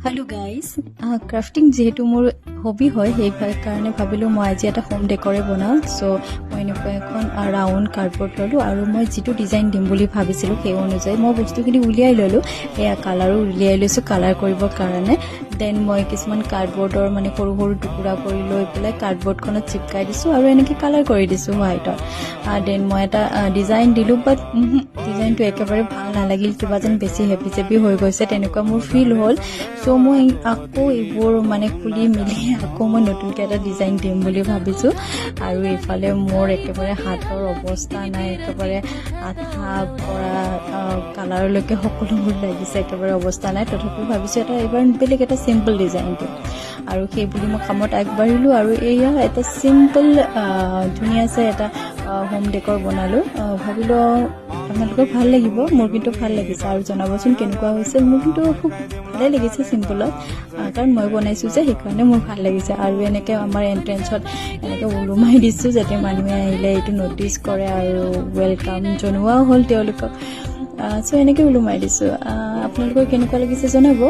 hello guys crafting जेहेतु मोर हबी है कारण भाविलो मैं आज एट होम डेकोरे बनाओ सो मैं राउंड कार्डबोर्ड ललो और मैं जी डिजाइन दिम भाविलो সেই अनुसार मैं बस्तुखिनि उलियाई ललो एया कालारो उलियाई लैसो कालार करिबर कारणे देन मैं किछुमान कार्डबोर्डर माने सरू सरू टुकुरा करि লৈ পেলাই कार्डबोर्डखনত चिपकाई दिसो और एनेके कालार करि दिसो व्हाइटर देन मैं एटा डिजाइन दिलु बाट डिजाइन तो एकेबारे ভাল नालागिल किबा जेन बेसी हेपी जेपी হৈ গৈছে তেনেকুৱা মোৰ ফিল হ'ল सो मैं आको एबोर माने खुली मिली आको मैं नतुनके एटा डिजाइन दिम बुली भाबिछु आरु एफाले मोर एकेबारे हातर अवस्था नाइ एकेबारे आठा परा कालार लके सकलोबोर लागिसे एकेबारे अवस्था नाइ तथापि भाबिछु एटा एबार बेलेग एटा सिम्पल डिजाइन दिम आरु সেই বুলি মই কামত আগবাঢ়িলো আৰু এয়া এটা সিম্পল ধুনিয়া সে এটা হোম ডেকor বনালো ভাবিলো আপোনালোকৰ ভাল লাগিব মোৰ কিন্তু ভাল লাগিছে আৰু জনাবচোন কেনেকুৱা হৈছে মোৰ কিন্তু খুব ভালে লাগিছে সিম্পলত কাৰণ মই বনাইছো যে সেইকাৰণে মোৰ ভাল লাগিছে আৰু এনেকে আমাৰ এন্ট্ৰেন্সত এনেকে ওলমাই দিছো যাতে মানুহে আহিলে এইটো নটিস কৰে আৰু ওয়েলকাম জনোৱা হ'ল তেওঁলোকক সো এনেকে ওলমাই দিছো আপোনালোকৰ কেনেকুৱা লাগিছে জনাব